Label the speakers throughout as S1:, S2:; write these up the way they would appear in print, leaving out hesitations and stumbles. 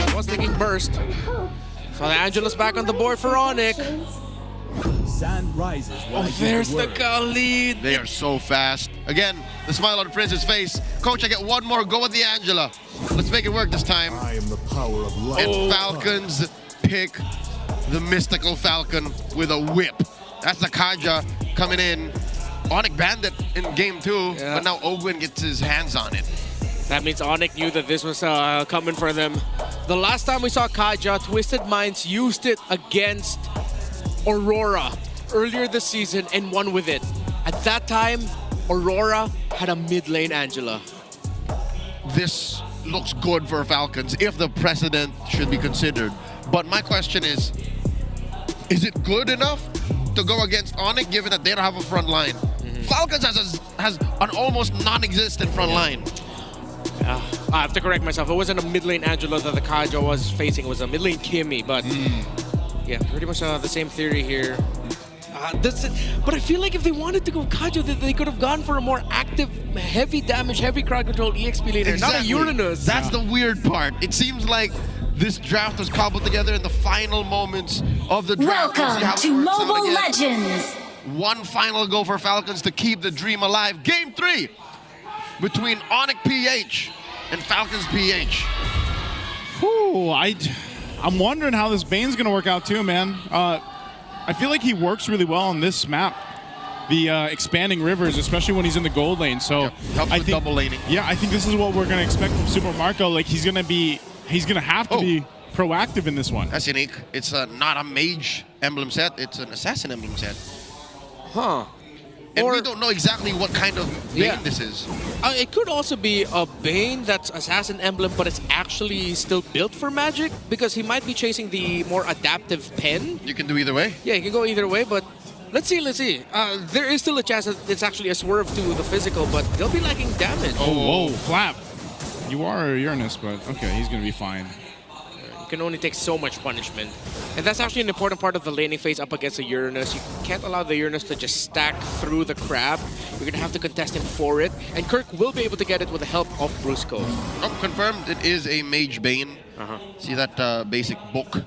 S1: I was thinking burst. So the Angela's back on the board for Onic. Oh, there's the lead.
S2: They are so fast. Again, the smile on Prince's face. Coach, I get one more go with the Angela. Let's make it work this time.
S3: I am the power of love.
S2: And Falcons pick the mystical Falcon with a whip. That's the Kaja coming in. Onic banned it in game 2, but now Ogwin gets his hands on it.
S1: That means Onic knew that this was coming for them. The last time we saw Kaja, Twisted Minds used it against Aurora earlier this season and won with it. At that time, Aurora had a mid lane Angela.
S2: This looks good for Falcons if the precedent should be considered. But my question is it good enough to go against Onic given that they don't have a front line? Falcons has an almost non-existent front line.
S1: I have to correct myself. It wasn't a mid lane Angela that the Kaja was facing. It was a mid lane Kimmy, but yeah, pretty much the same theory here. But I feel like if they wanted to go Kaja, they could have gone for a more active, heavy damage, heavy crowd control EXP later,
S2: Exactly.
S1: not a Uranus.
S2: That's the weird part. It seems like this draft was cobbled together in the final moments of the draft.
S4: Welcome to Mobile Legends.
S2: One final go for Falcons to keep the dream alive. Game 3 between Onic PH and Falcons PH.
S5: Whew, I'm wondering how this Bane's going to work out too, man. I feel like he works really well on this map. The expanding rivers, especially when he's in the gold lane. So
S2: helps with double laning.
S5: Yeah, I think this is what we're going to expect from Super Marco. Like he's going to have to be proactive in this one.
S2: That's unique. It's not a mage emblem set. It's an assassin emblem set.
S1: Huh.
S2: And we don't know exactly what kind of Bane this is.
S1: It could also be a Bane that's Assassin Emblem, but it's actually still built for magic, because he might be chasing the more adaptive pen.
S2: You can do either way.
S1: Yeah, you can go either way, but let's see. There is still a chance that it's actually a swerve to the physical, but they'll be lacking damage.
S5: Oh, whoa, Flap. You are a Uranus, but okay, he's going to be fine.
S1: You can only take so much punishment. And that's actually an important part of the laning phase up against the Uranus. You can't allow the Uranus to just stack through the crab. You're going to have to contest him for it. And Kirk will be able to get it with the help of Brusco.
S2: Oh, confirmed, it is a Mage Bane. See that basic book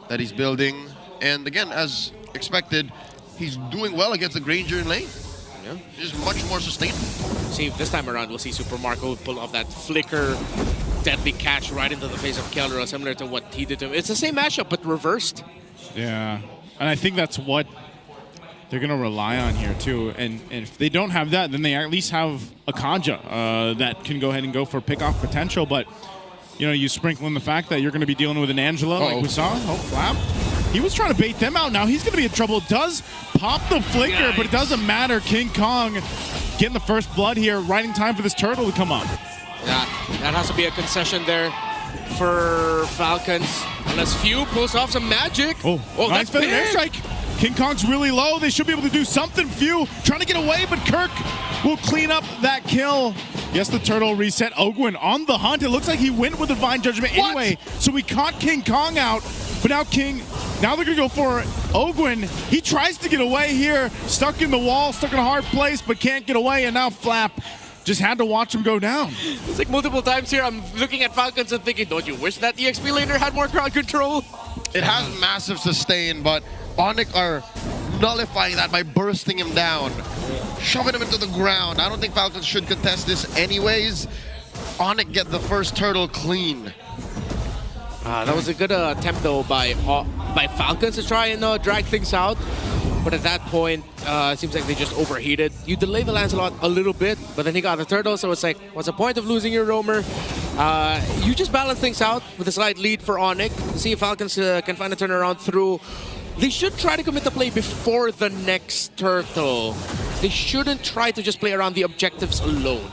S2: that he's building. And again, as expected, he's doing well against the Granger in lane.
S1: Yeah.
S2: Just much more sustainable.
S1: See, this time around, we'll see Super Marco pull off that flicker deadly catch right into the face of Kelra, similar to what he did to him. It's the same matchup, but reversed.
S5: Yeah, and I think that's what they're going to rely on here, too. And if they don't have that, then they at least have a Kanja that can go ahead and go for pick-off potential. But, you know, you sprinkle in the fact that you're going to be dealing with an Angela like we saw. Oh, Flap. He was trying to bait them out. Now he's going to be in trouble. Does pop the flicker, but it doesn't matter. King Kong getting the first blood here, right in time for this turtle to come up.
S1: Yeah, that has to be a concession there for Falcons. Unless Few pulls off some magic.
S5: Oh,
S1: that's
S5: nice feather airstrike. King Kong's really low. They should be able to do something. Few trying to get away, but Kirk will clean up that kill. Yes, the turtle reset. Ogwin on the hunt. It looks like he went with Divine Judgment anyway. So we caught King Kong out. But now they're going to go for Ogwin. He tries to get away here. Stuck in the wall, stuck in a hard place, but can't get away. And now Flap just had to watch him go down.
S1: It's like multiple times here, I'm looking at Falcons and thinking, don't you wish that EXP later had more crowd control?
S2: It has massive sustain, but Onic are nullifying that by bursting him down, shoving him into the ground. I don't think Falcons should contest this anyways. Onic get the first turtle clean.
S1: That was a good attempt though by Falcons to try and drag things out. But at that point, it seems like they just overheated. You delay the Lancelot a little bit, but then he got the turtle, so it's like, what's the point of losing your roamer? You just balance things out with a slight lead for Onic. See if Falcons can find a turnaround through. They should try to commit the play before the next turtle. They shouldn't try to just play around the objectives alone.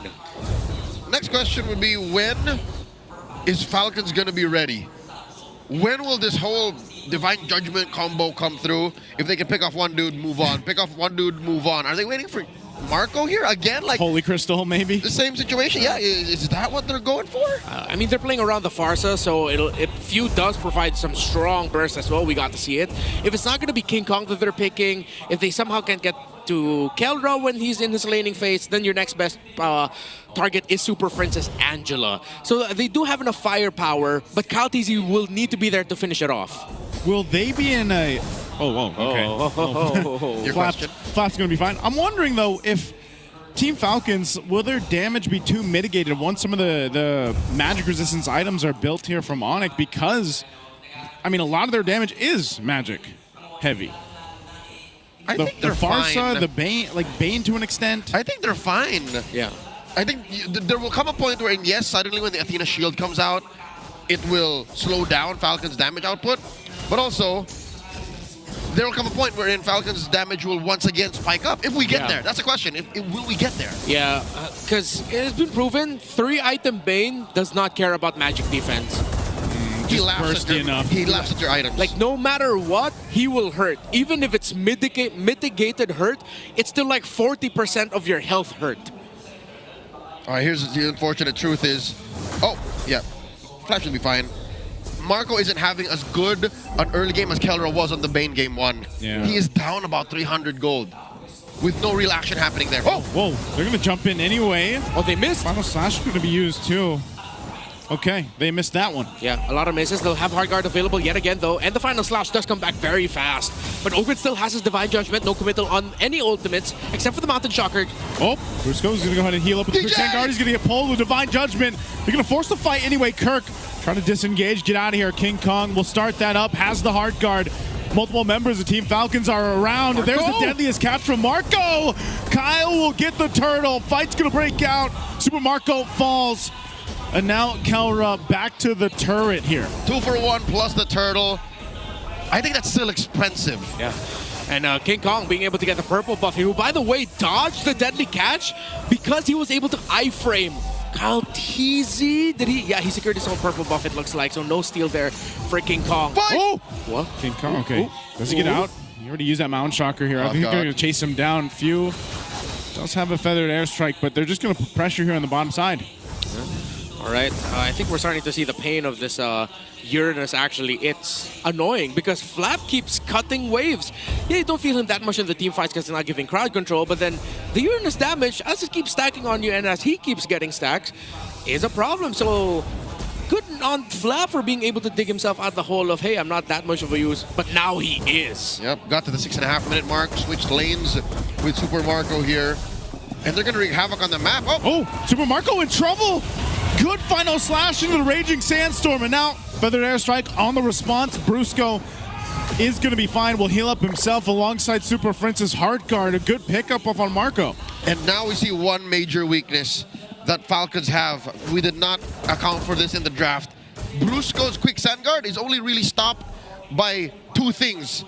S2: Next question would be, when is Falcons going to be ready? When will this whole Divine Judgment combo come through? If they can pick off one dude, move on. Pick off one dude, move on. Are they waiting for Marco here again? Like
S5: Holy Crystal, maybe?
S2: The same situation? Yeah, is that what they're going for?
S1: I mean, they're playing around the Farsa, so if Few does provide some strong burst as well, we got to see it. If it's not going to be King Kong that they're picking, if they somehow can't get to Kelra when he's in his laning phase. Then your next best target is Super Princess Angela. So they do have enough firepower, but Kaltizi will need to be there to finish it off.
S5: Will they be in a... Oh, whoa, okay.
S2: Your question?
S5: Flap's going to be fine. I'm wondering, though, if Team Falcons, will their damage be too mitigated once some of the magic resistance items are built here from Onic? Because, I mean, a lot of their damage is magic heavy.
S2: I think they're
S5: Farsa,
S2: fine.
S5: the Bane, like Bane to an extent.
S2: I think they're fine.
S1: Yeah.
S2: I think there will come a point where, yes, suddenly when the Athena shield comes out, it will slow down Falcon's damage output. But also, there will come a point wherein Falcon's damage will once again spike up. If we get there. That's the question. Will we get there?
S1: Yeah, because it has been proven 3-item Bane does not care about magic defense.
S2: He laughs at your items.
S1: Like, no matter what, he will hurt. Even if it's mitigated hurt, it's still like 40% of your health hurt.
S2: All right, here's the unfortunate truth is... Oh, yeah. Flash should be fine. Marco isn't having as good an early game as Kelra was on the Bane game 1.
S5: Yeah.
S2: He is down about 300 gold with no real action happening there. Oh!
S5: Whoa, they're going to jump in anyway.
S1: Oh, they missed.
S5: Final Slash is going to be used too. Okay, they missed that one.
S1: Yeah, a lot of misses. They'll have Hard Guard available yet again, though, and the Final Slash does come back very fast. But Ogren still has his Divine Judgment, no committal on any ultimates, except for the Mountain Shocker.
S5: Oh, Brusco's going to go ahead and heal up with the Quick Sand Guard. He's going to get pulled with Divine Judgment. They're going to force the fight anyway. Kirk trying to disengage, get out of here. King Kong will start that up, has the Hard Guard. Multiple members of Team Falcons are around.
S1: Marco.
S5: There's the deadliest catch from Marco. Kyle will get the turtle. Fight's going to break out. Super Marco falls. And now Kelra back to the turret here.
S2: 2 for 1 plus the turtle. I think that's still expensive.
S1: Yeah. And King Kong being able to get the purple buff here, who, by the way, dodged the deadly catch because he was able to iframe Kyle TZ. Did he? Yeah, he secured his own purple buff, it looks like. So no steal there for King Kong.
S2: Fight!
S5: Oh!
S1: What?
S5: King Kong, okay. Does he get out? He already used that Mountain Shocker here. I think they're going to chase him down. Few does have a feathered airstrike, but they're just going to put pressure here on the bottom side.
S1: Yeah. All right, I think we're starting to see the pain of this Uranus, actually. It's annoying because Flap keeps cutting waves. Yeah, you don't feel him that much in the team fights because he's not giving crowd control, but then the Uranus damage, as it keeps stacking on you and as he keeps getting stacks, is a problem. So good on Flap for being able to dig himself out the hole of, hey, I'm not that much of a use, but now he is.
S2: Yep, got to the 6.5 minute mark, switched lanes with Super Marco here, and they're going to wreak havoc on the map.
S5: Oh, Super Marco in trouble. Good Final Slash into the Raging Sandstorm, and now Feathered Airstrike on the response. Brusco is going to be fine. Will heal up himself alongside Super Francis Heart Guard. A good pickup up on Marco.
S2: And now we see one major weakness that Falcons have. We did not account for this in the draft. Brusco's Quick Sand Guard is only really stopped by 2 things.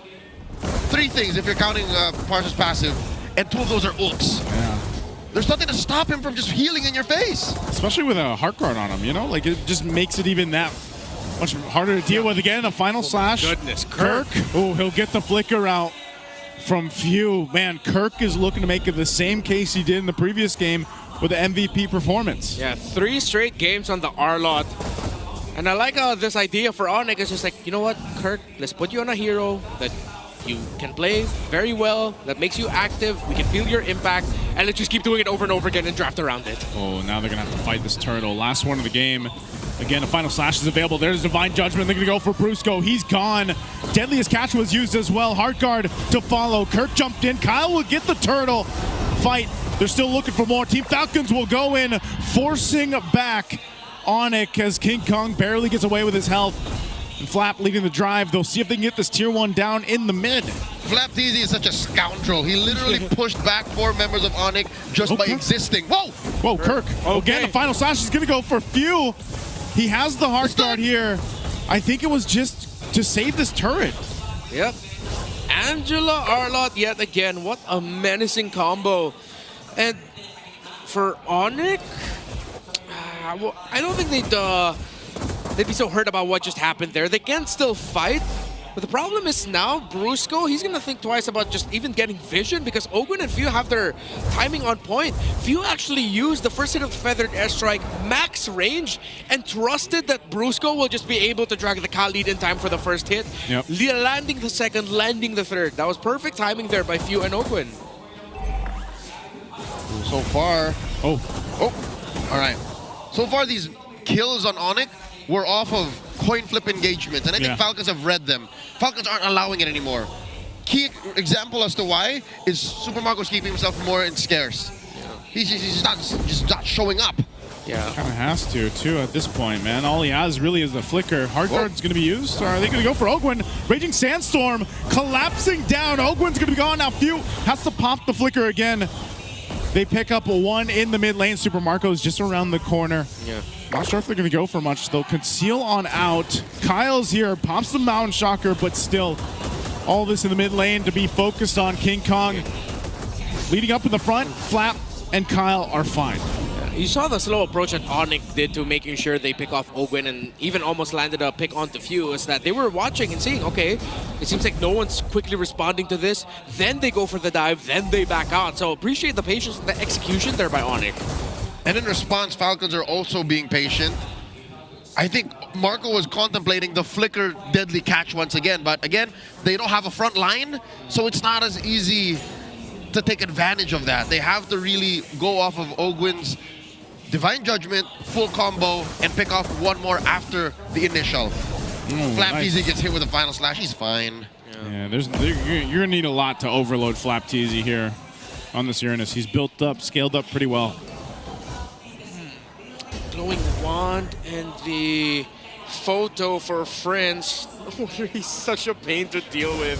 S2: 3 things if you're counting Parsa's passive, and 2 of those are ults.
S5: Yeah.
S2: There's nothing to stop him from just healing in your face.
S5: Especially with a Heart Guard on him, you know? Like, it just makes it even that much harder to deal with. Again, a Final Slash.
S1: Goodness, Kirk.
S5: Oh, he'll get the flicker out from Few. Man, Kirk is looking to make it the same case he did in the previous game with the MVP performance.
S1: Yeah, 3 straight games on the R-Lot. And I like this idea for Onic. It's just like, you know what, Kirk, let's put you on a hero that you can play very well, that makes you active, we can feel your impact, and let's just keep doing it over and over again and draft around it.
S5: Oh, now they're going to have to fight this turtle. Last one of the game. Again, a Final Slash is available. There's Divine Judgment. They're going to go for Brusco. He's gone. Deadliest Catch was used as well. Heart Guard to follow. Kirk jumped in. Kyle will get the turtle. Fight. They're still looking for more. Team Falcons will go in, forcing back Onic as King Kong barely gets away with his health. And Flap leading the drive. They'll see if they can get this tier 1 down in the mid.
S2: Flap TZ is such a scoundrel. He literally pushed back 4 members of Onic just by existing. Whoa!
S5: Whoa, Kirk. Again, the Final Slash is going to go for Few. He has the Heart Guard here. I think it was just to save this turret.
S1: Yep. Angela R-Lot yet again. What a menacing combo. And for Onic, well, I don't think they'd be so hurt about what just happened there. They can still fight, but the problem is now Brusco, he's gonna think twice about just even getting vision because Ogwen and Few have their timing on point. Few actually used the first hit of the Feathered Airstrike max range and trusted that Brusco will just be able to drag the Khalid in time for the first hit.
S5: Yep.
S1: Landing the second, landing the third. That was perfect timing there by Few and Ogwen.
S2: So far,
S5: Oh,
S2: all right. So far, these kills on Onic were off of coin flip engagements, and I think
S5: Yeah.
S2: Falcons have read them. Falcons aren't allowing it anymore. Key example as to why is Super Marco's keeping himself more in scarce. He's just not showing up.
S1: Yeah.
S5: kind of has to, too, at this point, man. All he has really is the flicker. Hard guard's going to be used. Or are they going to go for Ogwin? Raging Sandstorm collapsing down. Ogwin's going to be gone now. Few has to pop the flicker again. They pick up one in the mid lane. Super Marco's just around the corner.
S1: Yeah.
S5: Not sure if they're going to go for much, though. Conceal on out. Kyle's here. Pops the Mountain Shocker, but still all this in the mid lane to be focused on. King Kong leading up in the front. Flap and Kyle are fine.
S1: You saw the slow approach that Onic did to making sure they pick off Ogwin and even almost landed a pick onto Fuse, that they were watching and seeing, okay, it seems like no one's quickly responding to this. Then they go for the dive, then they back out. So appreciate the patience and the execution there by Onic.
S2: And in response, Falcons are also being patient. I think Marco was contemplating the flicker deadly catch once again, but again, they don't have a front line, so it's not as easy to take advantage of that. They have to really go off of Ogwin's Divine Judgment, full combo, and pick off one more after the initial. Flap
S5: nice.
S2: Teasy gets hit with a final slash, he's fine.
S5: Yeah, you're going to need a lot to overload Flap Teasy here on this Uranus. He's built up, scaled up pretty well.
S1: Glowing Wand and the photo for friends. He's such a pain to deal with.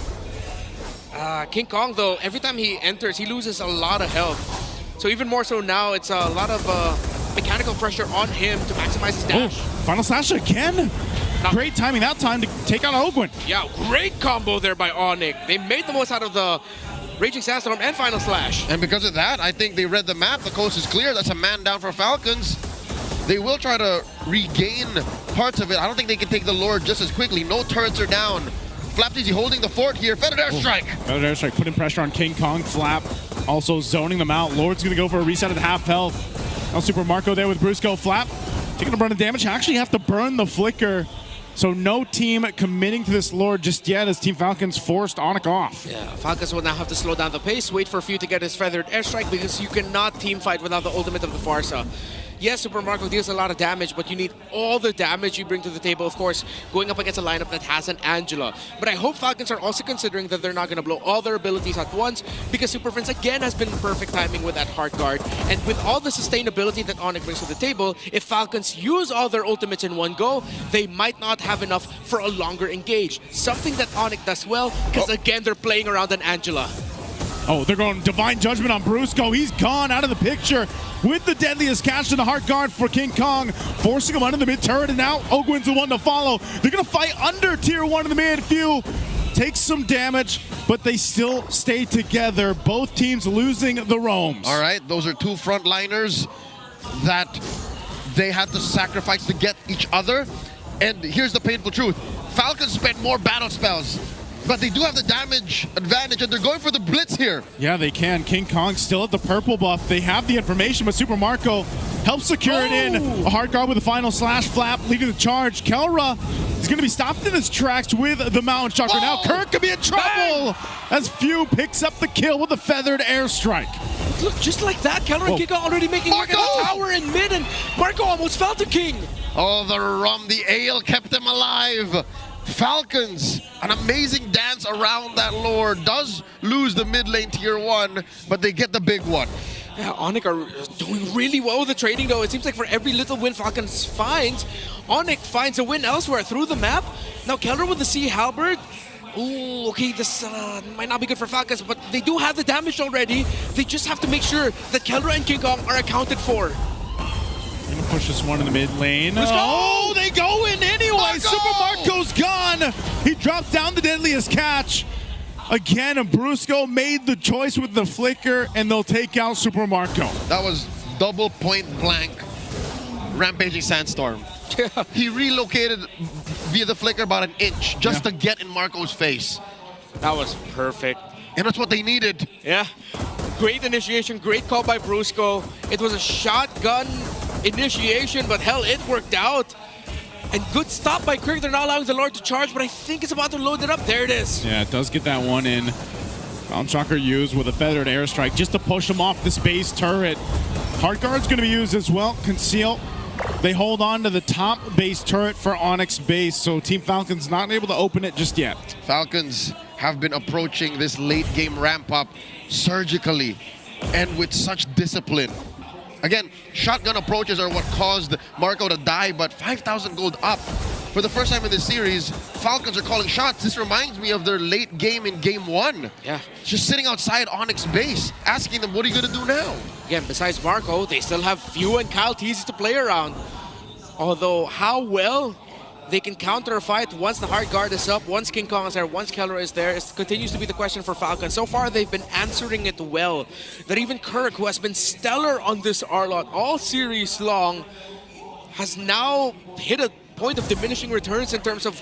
S1: King Kong, though, every time he enters, he loses a lot of health. So even more so now, it's a lot of mechanical pressure on him to maximize his dash.
S5: Final slash again. Great timing that time to take out Ogwin.
S1: Yeah, great combo there by Onic. They made the most out of the Raging Sandstorm and Final Slash.
S2: And because of that, I think they read the map. The coast is clear. That's a man down for Falcons. They will try to regain parts of it. I don't think they can take the Lord just as quickly. No turrets are down. Flap Teasy holding the fort here. Feathered Airstrike.
S5: Feathered Airstrike putting pressure on King Kong. Flap also zoning them out. Lord's going to go for a reset at half health. Now Super Marco there with Brusco. Flap taking a burn of damage. Actually have to burn the flicker. So no team committing to this Lord just yet as Team Falcons forced Onic off.
S1: Yeah, Falcons will now have to slow down the pace, wait for Few to get his Feathered Airstrike because you cannot team fight without the ultimate of the Farsa. Yes, Super Marco deals a lot of damage, but you need all the damage you bring to the table, of course, going up against a lineup that has an Angela. But I hope Falcons are also considering that they're not going to blow all their abilities at once because Super Friends again has been perfect timing with that hard guard. And with all the sustainability that Onic brings to the table, if Falcons use all their ultimates in one go, they might not have enough for a longer engage. Something that Onic does well because again, they're playing around an Angela.
S5: Oh, they're going Divine Judgment on Brusco. He's gone out of the picture with the deadliest catch to the hard guard for King Kong, forcing him under the mid turret, and now Ogwin's the one to follow. They're going to fight under tier 1 in the mid. Few takes some damage, but they still stay together. Both teams losing the roams.
S2: All right, those are two frontliners that they had to sacrifice to get each other. And here's the painful truth. Falcons spent more battle spells, but they do have the damage advantage, and they're going for the blitz here.
S5: Yeah, they can. King Kong still at the purple buff. They have the information, but Super Marco helps secure it in. A hard guard with a final slash. Flap leading the charge. Kelra is going to be stopped in his tracks with the Mountain Chakra. Now Kirk could be in trouble as Few picks up the kill with a Feathered Airstrike.
S1: Look, just like that, Keller and King Kong already making work at the tower in mid, and Marco almost fell to King.
S2: Oh, the rum, the ale kept him alive. Falcons, an amazing dance around that Lord. Does lose the mid lane tier 1, but they get the big one.
S1: Yeah, Onic are doing really well with the trading, though. It seems like for every little win Falcons finds, Onic finds a win elsewhere through the map. Now Keller with the Sea Halberd. Ooh, okay, this might not be good for Falcons, but they do have the damage already. They just have to make sure that Keller and King Kong are accounted for.
S5: Gonna push this one in the mid lane. Oh, they go in anyway.
S2: Marco!
S5: Super Marco's gone. He drops down the deadliest catch. Again, Brusco made the choice with the flicker, and they'll take out Super Marco.
S2: That was double point blank Rampaging Sandstorm. He relocated via the flicker about an inch just to get in Marco's face.
S1: That was perfect.
S2: And that's what they needed.
S1: Yeah, great initiation, great call by Brusco. It was a shotgun initiation, but hell, it worked out. And good stop by Kirk. They're not allowing the Lord to charge, but I think it's about to load it up. There it is.
S5: Yeah, it does get that one in. Found Shocker used with a feathered airstrike just to push him off this base turret. Heart Guard's going to be used as well. Conceal. They hold on to the top base turret for Onic's base, so Team Falcon's not able to open it just yet.
S2: Falcons have been approaching this late game ramp up surgically and with such discipline. Again, shotgun approaches are what caused Marco to die, but 5,000 gold up. For the first time in this series, Falcons are calling shots. This reminds me of their late game in Game 1.
S1: Yeah.
S2: Just sitting outside Onic's base, asking them, what are you going to do now?
S1: Again, besides Marco, they still have Few and Kyle Teasy to play around. Although, how well they can counter a fight once the Heart Guard is up, once King Kong is there, once Keller is there, it continues to be the question for Falcon. So far, they've been answering it well. That even Kirk, who has been stellar on this Arlot all series long, has now hit a point of diminishing returns in terms of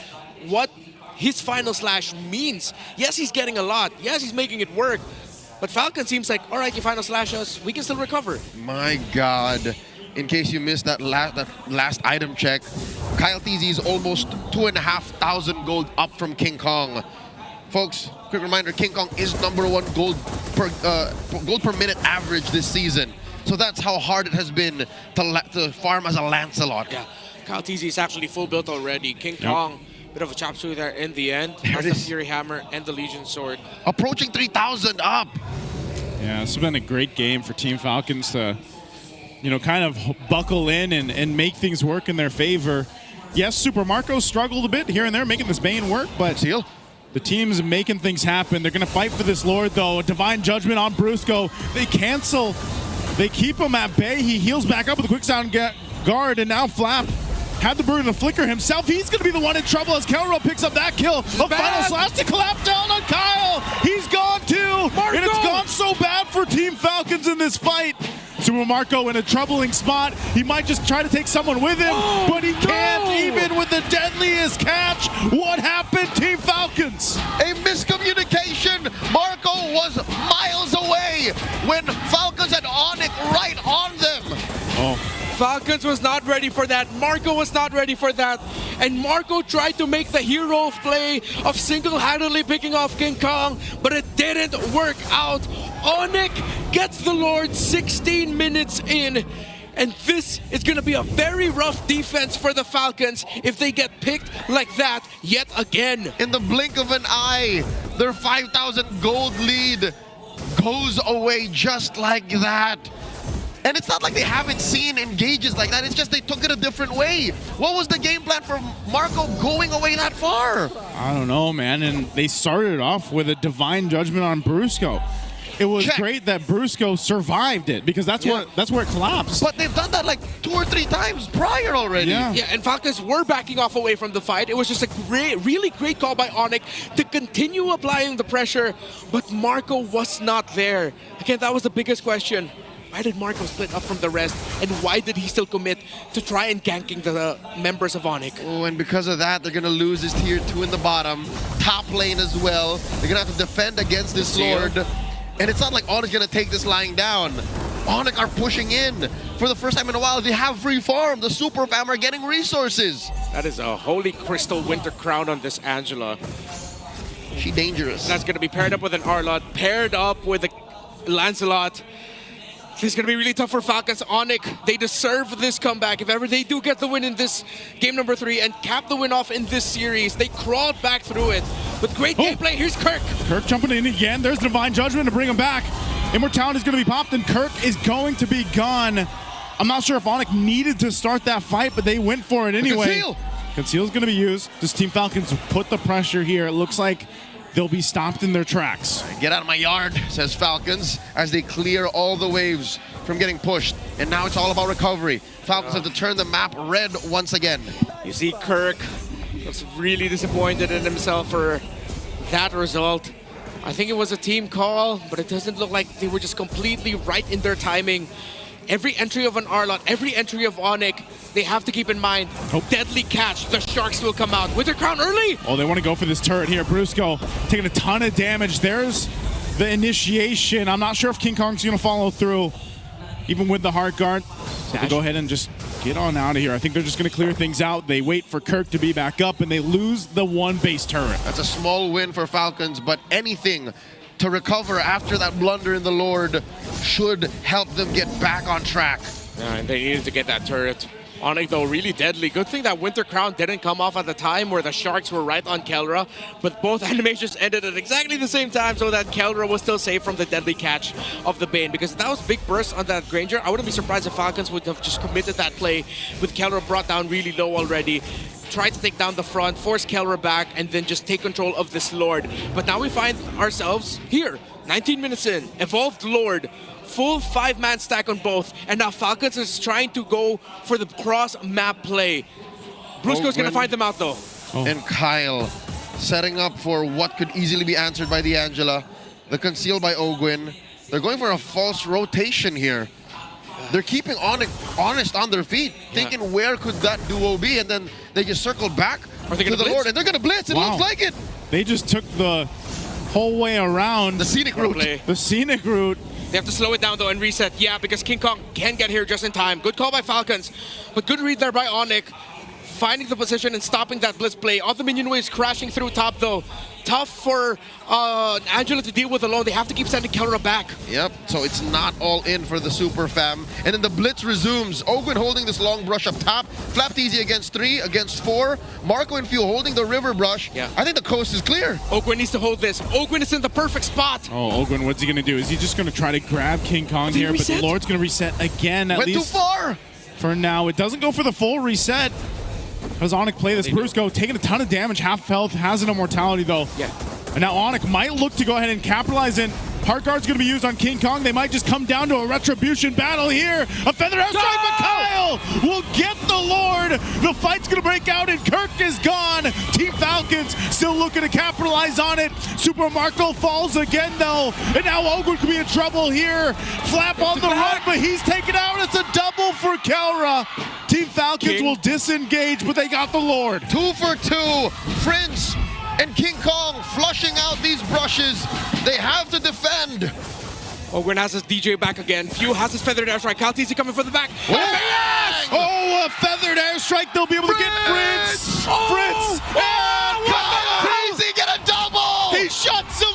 S1: what his final slash means. Yes, he's getting a lot. Yes, he's making it work. But Falcon seems like, all right, you final slash us, we can still recover.
S2: My God. In case you missed that last item check, Kyle Teasy is almost 2,500 gold up from King Kong. Folks, quick reminder, King Kong is #1 gold per minute average this season. So that's how hard it has been to farm as a Lancelot.
S1: Yeah, Kyle Teasy is actually full built already. King Kong, bit of a chop suey there in the end. Has the Fury Hammer and the Legion Sword.
S2: Approaching 3,000 up.
S5: Yeah, it's been a great game for Team Falcons to, you know, kind of buckle in and make things work in their favor. Yes, Super Marco struggled a bit here and there, making this Bane work, but
S2: Seal.
S5: The team's making things happen. They're going to fight for this Lord, though. Divine Judgment on Brusco. They cancel. They keep him at bay. He heals back up with a quick sound guard, and now Flap had the burden to flicker himself. He's going to be the one in trouble as Kelro picks up that kill. A final slash to collapse down on Kyle. He's gone too.
S1: Marco!
S5: And it's gone so bad for Team Falcons in this fight. Super Marco in a troubling spot. He might just try to take someone with him, but he can't even with the deadliest catch. What happened, Team Falcons?
S2: A miscommunication. Marco was miles away when Falcons had Onic right on them.
S5: Oh.
S1: Falcons was not ready for that. Marco was not ready for that. And Marco tried to make the hero play of single-handedly picking off King Kong, but it didn't work out. Onic gets the Lord 16 minutes in. And this is going to be a very rough defense for the Falcons if they get picked like that yet again.
S2: In the blink of an eye, their 5,000 gold lead goes away just like that. And it's not like they haven't seen engages like that. It's just they took it a different way. What was the game plan for Marco going away that far?
S5: I don't know, man. And they started off with a Divine Judgment on Brusco. It was great that Brusco survived it because that's where it collapsed.
S2: But they've done that like 2 or 3 times prior already.
S1: Yeah, and Falcons were backing off away from the fight. It was just a really great call by Onic to continue applying the pressure, but Marco was not there. Again, that was the biggest question. Why did Marco split up from the rest, and why did he still commit to try and ganking the members of Onic?
S2: Oh, and because of that, they're going to lose this tier 2 in the bottom. Top lane as well. They're going to have to defend against this Lord. And it's not like Onic's going to take this lying down. Onic are pushing in. For the first time in a while, they have free farm. The Super Fam are getting resources.
S1: That is a Holy Crystal Winter Crown on this Angela.
S2: She dangerous.
S1: That's going to be paired up with an Arlot, paired up with a Lancelot. This is going to be really tough for Falcons. Onic, they deserve this comeback. If ever they do get the win in this game number 3 and cap the win off in this series, they crawled back through it. With great gameplay, here's Kirk.
S5: Kirk jumping in again. There's Divine Judgment to bring him back. Immortality is going to be popped, and Kirk is going to be gone. I'm not sure if Onic needed to start that fight, but they went for it anyway. Conceal is going to be used. Does Team Falcons put the pressure here? It looks like they'll be stopped in their tracks.
S2: Get out of my yard, says Falcons, as they clear all the waves from getting pushed. And now it's all about recovery. Falcons have to turn the map red once again.
S1: You see Kirk was really disappointed in himself for that result. I think it was a team call, but it doesn't look like they were just completely right in their timing. Every entry of an Arlot, every entry of Onic, they have to keep in mind, deadly catch, the Sharks will come out. Winter Crown early!
S5: Oh, they want to go for this turret here. Brusco taking a ton of damage. There's the initiation. I'm not sure if King Kong's going to follow through, even with the Heart Guard. So they go ahead and just get on out of here. I think they're just going to clear things out. They wait for Kirk to be back up, and they lose the 1 base turret.
S2: That's a small win for Falcons, but anything to recover after that blunder in the Lord should help them get back on track.
S1: Yeah, and they needed to get that turret. Onic, though, really deadly. Good thing that Winter Crown didn't come off at the time where the Sharks were right on Kelra, but both animations ended at exactly the same time so that Kelra was still safe from the deadly catch of the Bane. Because that was big burst on that Granger. I wouldn't be surprised if Falcons would have just committed that play with Kelra brought down really low already. Tried to take down the front, force Kelra back, and then just take control of this Lord. But now we find ourselves here, 19 minutes in, Evolved Lord, full 5-man stack on both, and now Falcons is trying to go for the cross-map play. Brusco's gonna find them out though.
S2: And Kyle setting up for what could easily be answered by the Angela. The conceal by Ogwin. They're going for a false rotation here. They're keeping Onic honest on their feet, thinking where could that duo be, and then they just circle back to the
S1: blitz?
S2: Lord, and they're gonna blitz. It looks like it.
S5: They just took the whole way around.
S2: The scenic route.
S5: The scenic route.
S1: They have to slow it down though and reset. Yeah, because King Kong can get here just in time. Good call by Falcons, but good read there by Onic. Finding the position and stopping that blitz play. All the minion waves crashing through top though. Tough for Angela to deal with alone. They have to keep sending Kelra back.
S2: Yep, so it's not all in for the Super Fam. And then the blitz resumes. Ogwin holding this long brush up top. Flapped easy against 3, against 4. Marco and Few holding the river brush.
S1: Yeah.
S2: I think the coast is clear.
S1: Ogwin needs to hold this. Ogwin is in the perfect spot.
S5: Oh, Ogwin, what's he gonna do? Is he just gonna try to grab King Kong here? But the Lord's gonna reset again, at
S2: Went
S5: least
S2: too far.
S5: for now. It doesn't go for the full reset. Does Onic play this? Brusco taking a ton of damage, half health, has an immortality though.
S1: Yeah.
S5: And now Onic might look to go ahead and capitalize in. Heart Guard's going to be used on King Kong. They might just come down to a retribution battle here. A feather airstrike, but Kyle will get the Lord. The fight's going to break out, and Kirk is gone. Team Falcons still looking to capitalize on it. Super Marco falls again, though. And now Ogwin could be in trouble here. Flap on the run, but he's taken out. It's a double for Kelra. Team Falcons will disengage, but they got the Lord.
S2: 2 for 2. Prince and King Kong flushing out these brushes. They have to defend.
S1: Ogwin has his DJ back again. Few has his feathered airstrike. Kaltisi coming for the back.
S2: Yes!
S5: Oh, a feathered airstrike. They'll be able to get Fritz.
S2: Oh!
S5: Fritz.
S2: Oh, Kyle! Crazy, get a double!
S5: He shuts him